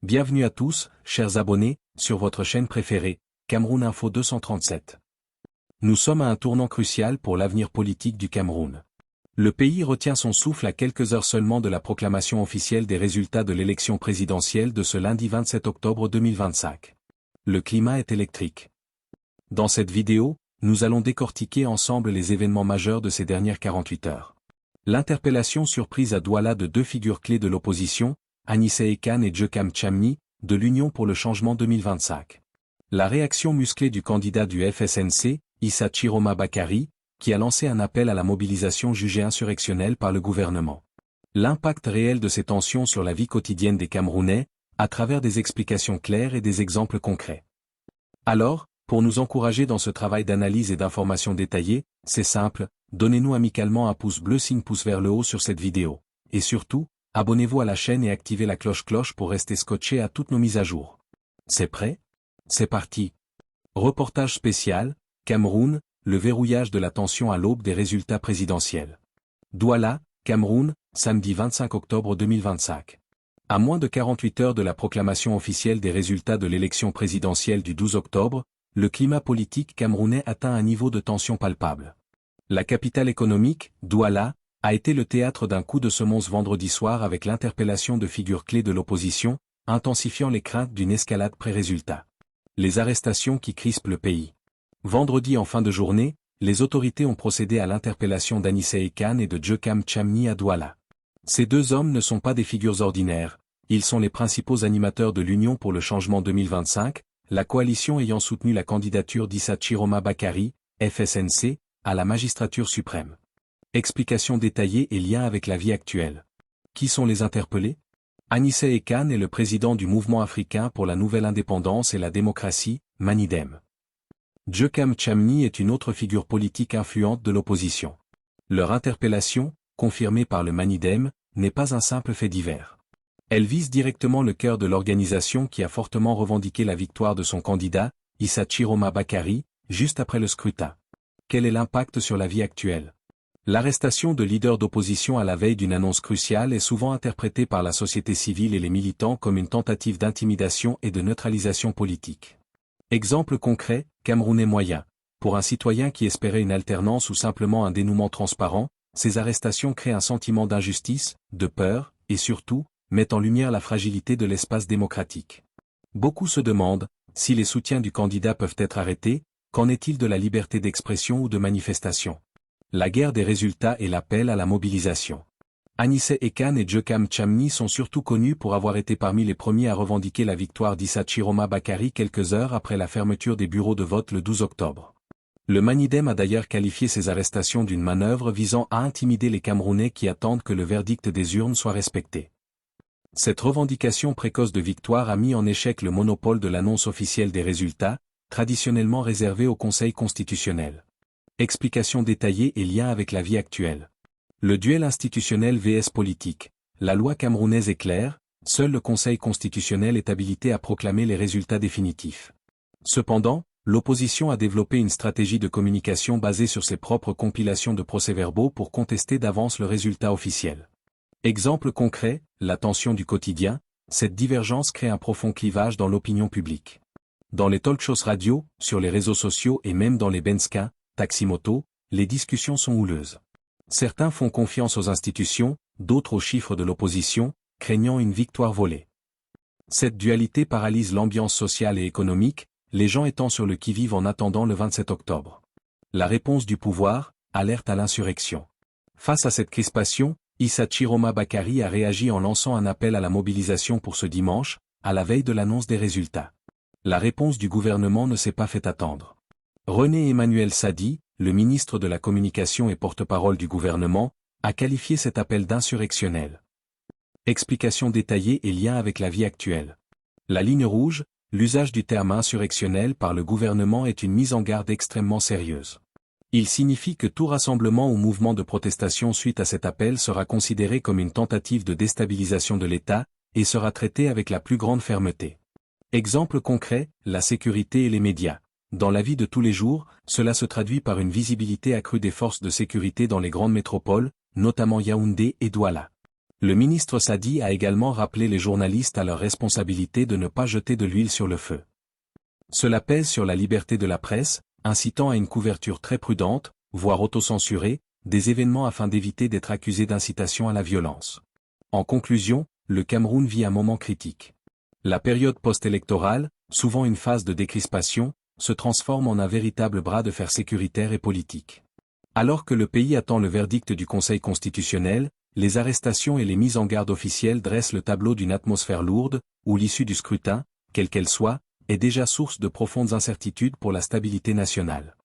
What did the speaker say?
Bienvenue à tous, chers abonnés, sur votre chaîne préférée, Cameroun Info 237. Nous sommes à un tournant crucial pour l'avenir politique du Cameroun. Le pays retient son souffle à quelques heures seulement de la proclamation officielle des résultats de l'élection présidentielle de ce lundi 27 octobre 2025. Le climat est électrique. Dans cette vidéo, nous allons décortiquer ensemble les événements majeurs de ces dernières 48 heures. L'interpellation surprise à Douala de deux figures clés de l'opposition, Anissé Ekan et Djekam Tchamni, de l'Union pour le changement 2025. La réaction musclée du candidat du FSNC, Issa Chiroma Bakary, qui a lancé un appel à la mobilisation jugée insurrectionnelle par le gouvernement. L'impact réel de ces tensions sur la vie quotidienne des Camerounais, à travers des explications claires et des exemples concrets. Alors, pour nous encourager dans ce travail d'analyse et d'information détaillée, c'est simple, donnez-nous amicalement un pouce bleu signe pouce vers le haut sur cette vidéo. Et surtout, abonnez-vous à la chaîne et activez la cloche pour rester scotché à toutes nos mises à jour. C'est prêt? C'est parti. Reportage spécial, Cameroun, le verrouillage de la tension à l'aube des résultats présidentiels. Douala, Cameroun, samedi 25 octobre 2025. À moins de 48 heures de la proclamation officielle des résultats de l'élection présidentielle du 12 octobre, le climat politique camerounais atteint un niveau de tension palpable. La capitale économique, Douala, a été le théâtre d'un coup de semonce vendredi soir avec l'interpellation de figures clés de l'opposition, intensifiant les craintes d'une escalade pré-résultat. Les arrestations qui crispent le pays. Vendredi en fin de journée, les autorités ont procédé à l'interpellation d'Anissé Ekan et de Djekam Tchamni à Douala. Ces deux hommes ne sont pas des figures ordinaires, ils sont les principaux animateurs de l'Union pour le changement 2025, la coalition ayant soutenu la candidature d'Issa Chiroma Bakary, FSNC, à la magistrature suprême. Explications détaillées et liens avec la vie actuelle. Qui sont les interpellés? Anissé Ekan est le président du Mouvement africain pour la nouvelle indépendance et la démocratie, Manidem. Djekam Tchamni est une autre figure politique influente de l'opposition. Leur interpellation, confirmée par le Manidem, n'est pas un simple fait divers. Elle vise directement le cœur de l'organisation qui a fortement revendiqué la victoire de son candidat, Issa Chiroma Bakary, juste après le scrutin. Quel est l'impact sur la vie actuelle? L'arrestation de leaders d'opposition à la veille d'une annonce cruciale est souvent interprétée par la société civile et les militants comme une tentative d'intimidation et de neutralisation politique. Exemple concret, Camerounais moyen. Pour un citoyen qui espérait une alternance ou simplement un dénouement transparent, ces arrestations créent un sentiment d'injustice, de peur, et surtout, mettent en lumière la fragilité de l'espace démocratique. Beaucoup se demandent, si les soutiens du candidat peuvent être arrêtés, qu'en est-il de la liberté d'expression ou de manifestation? La guerre des résultats et l'appel à la mobilisation. Anissé Ekan et Djekam Tchamni sont surtout connus pour avoir été parmi les premiers à revendiquer la victoire d'Issa Chiroma Bakary quelques heures après la fermeture des bureaux de vote le 12 octobre. Le Manidem a d'ailleurs qualifié ces arrestations d'une manœuvre visant à intimider les Camerounais qui attendent que le verdict des urnes soit respecté. Cette revendication précoce de victoire a mis en échec le monopole de l'annonce officielle des résultats, traditionnellement réservé au Conseil constitutionnel. Explications détaillées et liens avec la vie actuelle. Le duel institutionnel vs politique. La loi camerounaise est claire, seul le Conseil constitutionnel est habilité à proclamer les résultats définitifs. Cependant, l'opposition a développé une stratégie de communication basée sur ses propres compilations de procès-verbaux pour contester d'avance le résultat officiel. Exemple concret, la tension du quotidien, cette divergence crée un profond clivage dans l'opinion publique. Dans les talk-shows radio, sur les réseaux sociaux et même dans les benska, taxi-moto, les discussions sont houleuses. Certains font confiance aux institutions, d'autres aux chiffres de l'opposition, craignant une victoire volée. Cette dualité paralyse l'ambiance sociale et économique, les gens étant sur le qui-vive en attendant le 27 octobre. La réponse du pouvoir, alerte à l'insurrection. Face à cette crispation, Issa Chiroma Bakary a réagi en lançant un appel à la mobilisation pour ce dimanche, à la veille de l'annonce des résultats. La réponse du gouvernement ne s'est pas fait attendre. René Emmanuel Sadi, le ministre de la Communication et porte-parole du gouvernement, a qualifié cet appel d'insurrectionnel. Explications détaillées et liens avec la vie actuelle. La ligne rouge, l'usage du terme insurrectionnel par le gouvernement est une mise en garde extrêmement sérieuse. Il signifie que tout rassemblement ou mouvement de protestation suite à cet appel sera considéré comme une tentative de déstabilisation de l'État, et sera traité avec la plus grande fermeté. Exemple concret, la sécurité et les médias. Dans la vie de tous les jours, cela se traduit par une visibilité accrue des forces de sécurité dans les grandes métropoles, notamment Yaoundé et Douala. Le ministre Sadi a également rappelé les journalistes à leur responsabilité de ne pas jeter de l'huile sur le feu. Cela pèse sur la liberté de la presse, incitant à une couverture très prudente, voire autocensurée, des événements afin d'éviter d'être accusé d'incitation à la violence. En conclusion, le Cameroun vit un moment critique. La période post-électorale, souvent une phase de décrispation, se transforme en un véritable bras de fer sécuritaire et politique. Alors que le pays attend le verdict du Conseil constitutionnel, les arrestations et les mises en garde officielles dressent le tableau d'une atmosphère lourde, où l'issue du scrutin, quelle qu'elle soit, est déjà source de profondes incertitudes pour la stabilité nationale.